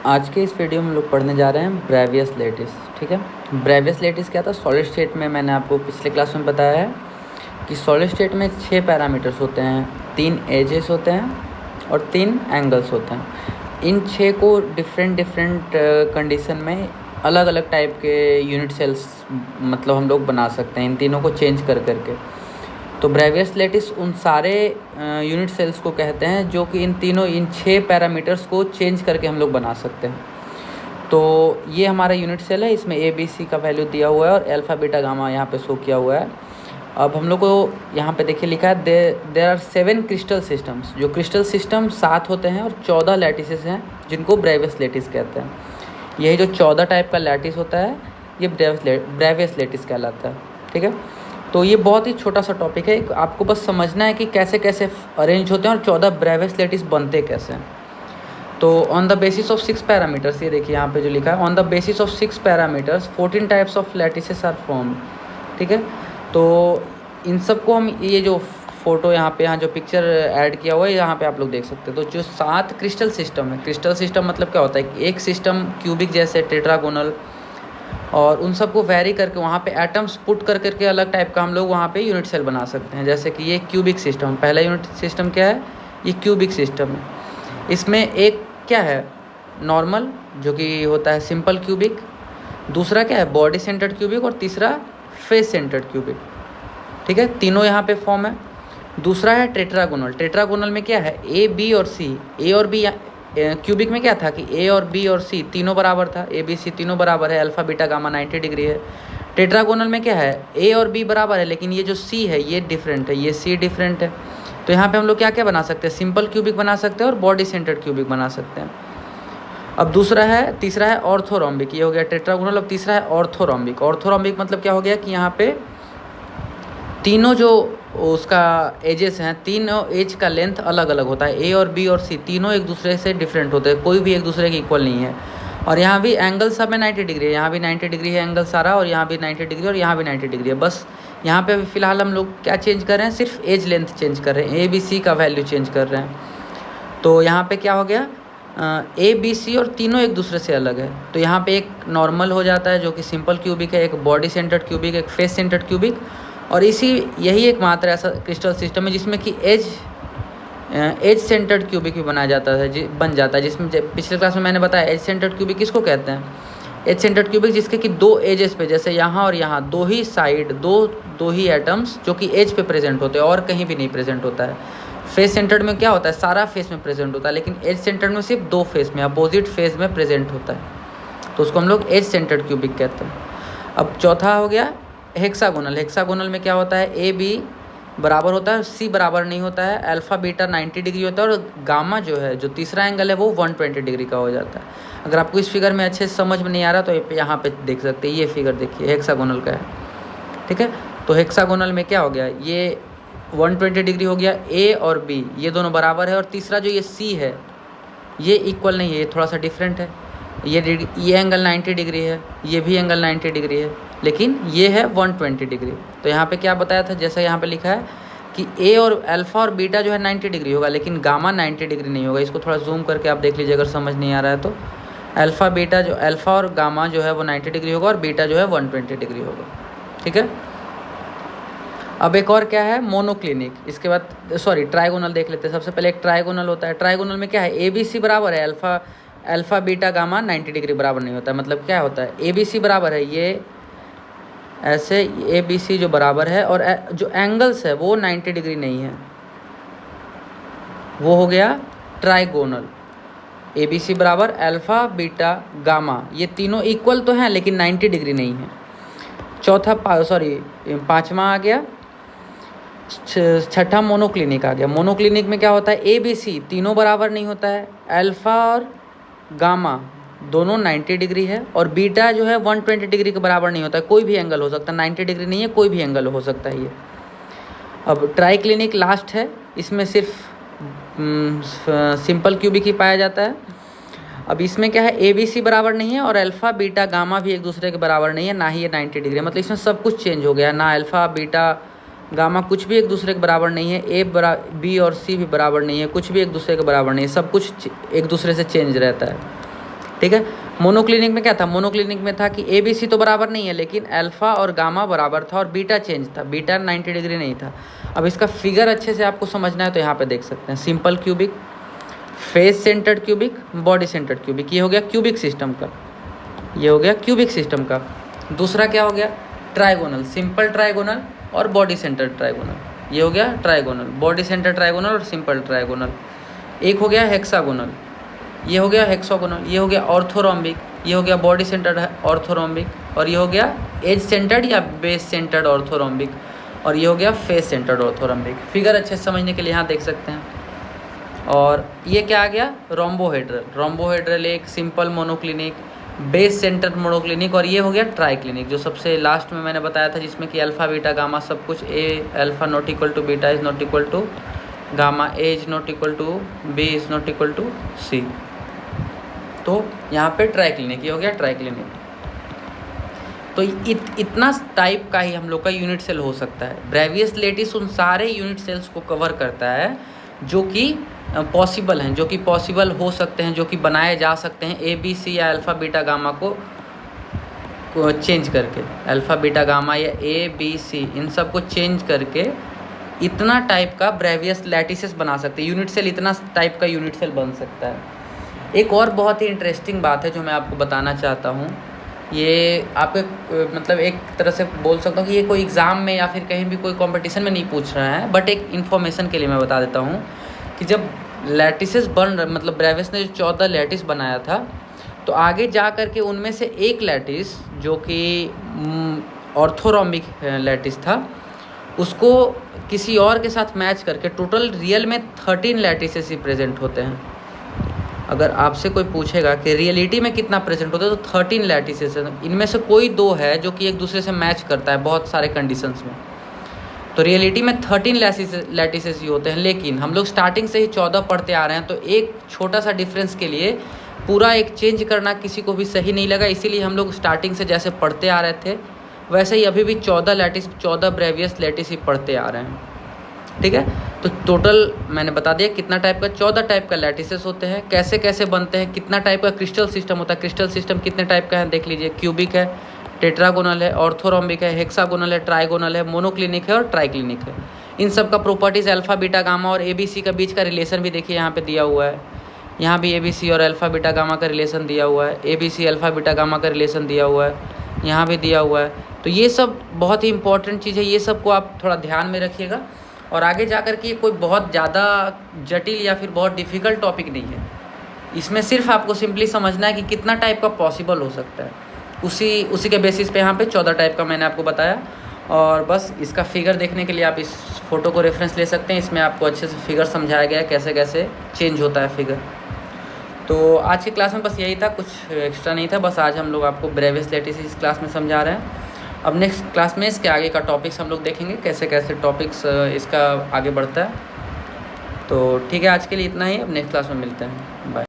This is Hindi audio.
आज के इस वीडियो में हम लोग पढ़ने जा रहे हैं ब्रेवियस लेटिस। ठीक है, ब्रेवियस लेटिस क्या था? सॉलिड स्टेट में मैंने आपको पिछले क्लास में बताया है कि सॉलिड स्टेट में 6 पैरामीटर्स होते हैं, 3 एजेस होते हैं और 3 एंगल्स होते हैं। इन 6 को डिफरेंट कंडीशन में अलग अलग टाइप के यूनिट सेल्स मतलब हम लोग बना सकते हैं, इन तीनों को चेंज कर करके। तो ब्रेवियस लेटिस उन सारे यूनिट सेल्स को कहते हैं जो कि इन 6 पैरामीटर्स को चेंज करके हम लोग बना सकते हैं। तो ये हमारा यूनिट सेल है, इसमें ए बी सी का वैल्यू दिया हुआ है और अल्फ़ा बीटा गामा यहाँ पे शो किया हुआ है। अब हम लोग को यहाँ पे देखिए लिखा है देयर आर 7 क्रिस्टल सिस्टम्स। जो क्रिस्टल सिस्टम 7 होते हैं और 14 लैटिसेस हैं जिनको ब्रेवियस लेटिस कहते हैं। यही जो 14 टाइप का लैटिस होता है ये ब्रेवियस लेटिस कहलाता है। ठीक है, तो ये बहुत ही छोटा सा टॉपिक है, आपको बस समझना है कि कैसे कैसे अरेंज होते हैं और 14 ब्रेवियस लेटिस बनते कैसे हैं। तो on the basis of 6 parameters, ये देखिए यहाँ पे जो लिखा है, on the basis of 6 parameters 14 types of lattices are form. ठीक है, तो इन सब को हम ये जो फोटो यहाँ जो पिक्चर ऐड किया हुआ है यहाँ पे आप लोग देख सकते हैं। तो जो 7 क्रिस्टल सिस्टम है, क्रिस्टल सिस्टम मतलब क्या होता है, एक सिस्टम क्यूबिक जैसे टेट्रागोनल, और उन सबको वेरी करके वहाँ पे एटम्स पुट कर करके अलग टाइप का हम लोग वहाँ पे यूनिट सेल बना सकते हैं। जैसे कि ये क्यूबिक सिस्टम, पहला यूनिट सिस्टम क्या है, ये क्यूबिक सिस्टम है। इसमें एक क्या है, नॉर्मल जो कि होता है सिंपल क्यूबिक, दूसरा क्या है बॉडी सेंटर्ड क्यूबिक और तीसरा फेस सेंटर्ड क्यूबिक। ठीक है, तीनों यहाँ पे फॉर्म है। दूसरा है टेट्रागोनल। टेट्रागोनल में क्या है, ए बी और सी, ए और बी। क्यूबिक में क्या था कि ए और बी और सी तीनों बराबर था, ए बी सी तीनों बराबर है, अल्फ़ा बीटा गामा 90 डिग्री है। टेट्रागोनल में क्या है, ए और बी बराबर है लेकिन ये जो सी है ये डिफरेंट है, ये सी डिफरेंट है। तो यहाँ पे हम लोग क्या क्या बना सकते हैं, सिंपल क्यूबिक बना सकते हैं और बॉडी सेंटर्ड क्यूबिक बना सकते हैं। अब तीसरा है ऑर्थोरोम्बिक। ये हो गया टेट्रागोनल। अब तीसरा है ऑर्थोरोम्बिक। ऑर्थोरोम्बिक मतलब क्या हो गया कि यहाँ पे तीनों जो उसका एजेस हैं, तीनों एज का लेंथ अलग अलग होता है। ए और बी और सी तीनों एक दूसरे से डिफरेंट होते हैं, कोई भी एक दूसरे के इक्वल नहीं है। और यहाँ भी एंगल सब में 90 डिग्री है, यहाँ भी 90 डिग्री है एंगल सारा, और यहाँ भी 90 डिग्री और यहाँ भी 90 डिग्री है। बस यहाँ पे फ़िलहाल हम लोग क्या चेंज कर रहे हैं, सिर्फ एज लेंथ चेंज कर रहे हैं, ए बी सी का वैल्यू चेंज कर रहे हैं। तो यहाँ पे क्या हो गया, ए बी सी और तीनों एक दूसरे से अलग है। तो यहाँ पे एक नॉर्मल हो जाता है जो कि सिंपल क्यूबिक है, एक बॉडी सेंटर्ड क्यूबिक, एक फेस सेंटर्ड क्यूबिक, और यही एक मात्र ऐसा क्रिस्टल सिस्टम है जिसमें कि एज सेंटर्ड क्यूबिक भी बन जाता है। जिसमें पिछले क्लास में मैंने बताया एज सेंटर्ड क्यूबिक किसको कहते हैं, एज सेंटर्ड क्यूबिक जिसके कि 2 एजेस पे, जैसे यहाँ और यहाँ 2 ही साइड, दो ही एटम्स जो कि एज पे प्रेजेंट होते हैं और कहीं भी नहीं प्रेजेंट होता है। फेस सेंटर्ड में क्या होता है, सारा फेस में प्रेजेंट होता है, लेकिन एज सेंटर्ड में सिर्फ 2 फेस में, अपोजिट फेस में प्रेजेंट होता है। तो उसको हम लोग एज सेंटर्ड क्यूबिक कहते हैं। अब चौथा हो गया हेक्सागोनल। हेक्सागोनल में क्या होता है, ए बी बराबर होता है, सी बराबर नहीं होता है, अल्फ़ा बीटा 90 डिग्री होता है, और गामा जो है जो तीसरा एंगल है वो 120 डिग्री का हो जाता है। अगर आपको इस फिगर में अच्छे से समझ में नहीं आ रहा तो यहाँ पे देख सकते हैं, ये फिगर देखिए हेक्सागोनल का है। ठीक है, तो हेक्सागोनल में क्या हो गया, ये 120 डिग्री हो गया, ए और बी ये दोनों बराबर है, और तीसरा जो ये सी है ये इक्वल नहीं है, ये थोड़ा सा डिफरेंट है। ये एंगल 90 डिग्री है, ये भी एंगल 90 डिग्री है, लेकिन ये है 120 डिग्री। तो यहाँ पे क्या बताया था, जैसा यहाँ पे लिखा है कि ए और अल्फ़ा और बीटा जो है 90 डिग्री होगा, लेकिन गामा 90 डिग्री नहीं होगा। इसको थोड़ा जूम करके आप देख लीजिए अगर समझ नहीं आ रहा है तो। अल्फ़ा और गामा जो है वो 90 डिग्री होगा और बीटा जो है 120 डिग्री होगा। ठीक है, अब एक और क्या है, मोनोक्लिनिक। इसके बाद ट्राइगोनल देख लेते हैं। सबसे पहले एक ट्राइगोनल होता है। ट्राइगोनल में क्या है, ए बी सी बराबर है, अल्फ़ा बीटा गामा 90 डिग्री बराबर नहीं होता है। मतलब क्या होता है, ए बी सी बराबर है, ये ऐसे ए बी सी जो बराबर है, और जो एंगल्स है वो 90 डिग्री नहीं है, वो हो गया ट्राइगोनल। ए बी सी बराबर अल्फ़ा बीटा गामा, ये तीनों इक्वल तो हैं लेकिन 90 डिग्री नहीं है। पाँचवा आ गया, छठा मोनोक्लिनिक आ गया। मोनोक्लिनिक में क्या होता है, ए बी सी तीनों बराबर नहीं होता है, अल्फ़ा और गामा दोनों 90 डिग्री है, और बीटा जो है 120 डिग्री के बराबर नहीं होता है। कोई भी एंगल हो सकता है, 90 डिग्री नहीं है, कोई भी एंगल हो सकता है ये। अब ट्राइक्लिनिक लास्ट है, इसमें सिर्फ सिंपल क्यूबिक ही पाया जाता है। अब इसमें क्या है, ए बी सी बराबर नहीं है और अल्फ़ा बीटा गामा भी एक दूसरे के बराबर नहीं है, ना ही ये 90 डिग्री है। मतलब इसमें सब कुछ चेंज हो गया, ना अल्फ़ा बीटा गामा कुछ भी एक दूसरे के बराबर नहीं है, बी और सी भी बराबर नहीं है, कुछ भी एक दूसरे के बराबर नहीं है, सब कुछ एक दूसरे से चेंज रहता है। ठीक है। मोनोक्लिनिक में क्या था, मोनोक्लिनिक में था कि ABC तो बराबर नहीं है, लेकिन अल्फ़ा और गामा बराबर था और बीटा चेंज था, बीटा 90 डिग्री नहीं था। अब इसका फिगर अच्छे से आपको समझना है तो यहाँ पे देख सकते हैं, simple cubic, face centred cubic, body centred cubic, ये हो गया क्यूबिक सिस्टम का, ये हो गया क्यूबिक सिस्टम का। दूसरा क्या हो गया, ट्राइगोनल, सिंपल ट्राइगोनल और बॉडी सेंटर्ड ट्राइगोनल, ये हो गया ट्राइगोनल, बॉडी सेंटर ट्राइगोनल और सिंपल ट्राइगोनल। एक हो गया हेक्सागोनल, ये हो गया हेक्सागोनल, ये हो गया ऑर्थोरोम्बिक, ये हो गया बॉडी सेंटर्ड ऑर्थोरोम्बिक, और ये हो गया एज सेंटर्ड या बेस सेंटर्ड ऑर्थोरोम्बिक, और ये हो गया फेस सेंटर्ड ऑर्थोरोम्बिक। फिगर अच्छे से समझने के लिए यहाँ देख सकते हैं। और ये क्या आ गया, रोम्बोहेड्रल, रोम्बोहेड्रल एक simple monoclinic, base centred monoclinic, और ये हो गया ट्राइक्लिनिक जो सबसे लास्ट में मैंने बताया था, जिसमें कि अल्फ़ा बीटा गामा सब कुछ, a alpha not equal to beta is not equal to gamma, a is not equal to b is not equal to c. तो यहाँ पे ट्राइक्लिनिक, ये हो गया ट्राइक्लिनिक। तो इतना टाइप का ही हम लोग का यूनिट सेल हो सकता है। ब्रेवियस लेटिस उन सारे यूनिट सेल्स को कवर करता है जो कि पॉसिबल हैं, जो कि पॉसिबल हो सकते हैं, जो कि बनाए जा सकते हैं ABC या अल्फ़ा बीटा गामा को चेंज करके, अल्फ़ा बीटा गामा या ABC इन सब को चेंज करके इतना टाइप का ब्रेवियस लैटिसेस बना सकते हैं। यूनिट सेल इतना टाइप का यूनिट सेल बन सकता है। एक और बहुत ही इंटरेस्टिंग बात है जो मैं आपको बताना चाहता हूँ, ये आपके मतलब एक तरह से बोल सकता हूँ कि ये कोई एग्ज़ाम में या फिर कहीं भी कोई कंपटीशन में नहीं पूछ रहा है, बट एक इन्फॉर्मेशन के लिए मैं बता देता हूँ कि जब लैटिसेस मतलब ब्रेवियस ने जो 14 लैटिस बनाया था, तो आगे जा कर के उनमें से एक लैटिस जो कि ऑर्थोरोम्बिक लैटिस था, उसको किसी और के साथ मैच करके टोटल रियल में 13 लैटिसेस ही प्रेजेंट होते हैं। अगर आपसे कोई पूछेगा कि रियलिटी में कितना प्रेजेंट होता है, तो 13 लैटिसेस हैं। इनमें से कोई 2 है जो कि एक दूसरे से मैच करता है बहुत सारे कंडीशंस में। तो रियलिटी में 13 लैटिसेस ही होते हैं, लेकिन हम लोग स्टार्टिंग से ही 14 पढ़ते आ रहे हैं, तो एक छोटा सा डिफरेंस के लिए पूरा एक चेंज करना किसी को भी सही नहीं लगा। इसीलिए हम लोग स्टार्टिंग से जैसे पढ़ते आ रहे थे वैसे ही अभी भी 14 ब्रेवियस लैटिस ही पढ़ते आ रहे हैं। ठीक है, तो टोटल मैंने बता दिया कितना टाइप का, 14 टाइप का लैटिसेस होते हैं, कैसे कैसे बनते हैं, कितना टाइप का क्रिस्टल सिस्टम होता है। क्रिस्टल सिस्टम कितने टाइप का है देख लीजिए, क्यूबिक है, टेट्रागोनल है, ऑर्थोरोम्बिक है, हेक्सागोनल है, ट्राइगोनल है, मोनोक्लिनिक है और ट्राइक्लिनिक है। इन सब का प्रॉपर्टीज़ अल्फ़ा बीटा गामा और ABC का बीच का रिलेशन भी देखिए यहाँ पे दिया हुआ है। यहाँ भी ABC और अल्फ़ा बीटा गामा का रिलेशन दिया हुआ है, ABC अल्फ़ा बीटा गामा का रिलेशन दिया हुआ है, यहाँ भी दिया हुआ है। तो ये सब बहुत ही इंपॉर्टेंट चीज़ है, ये सब को आप थोड़ा ध्यान में रखिएगा। और आगे जा कर के ये कोई बहुत ज़्यादा जटिल या फिर बहुत डिफ़िकल्ट टॉपिक नहीं है। इसमें सिर्फ आपको सिंपली समझना है कि कितना टाइप का पॉसिबल हो सकता है, उसी के बेसिस पे यहाँ पे 14 टाइप का मैंने आपको बताया। और बस इसका फिगर देखने के लिए आप इस फ़ोटो को रेफरेंस ले सकते हैं, इसमें आपको अच्छे से फिगर समझाया गया है कैसे कैसे चेंज होता है फिगर। तो आज की क्लास में बस यही था, कुछ एक्स्ट्रा नहीं था, बस आज हम लोग आपको ब्रेवियस लैटिस इस क्लास में समझा रहे हैं। अब नेक्स्ट क्लास में इसके आगे का टॉपिक्स हम लोग देखेंगे, कैसे कैसे टॉपिक्स इसका आगे बढ़ता है। तो ठीक है, आज के लिए इतना ही, अब नेक्स्ट क्लास में मिलते हैं, बाय।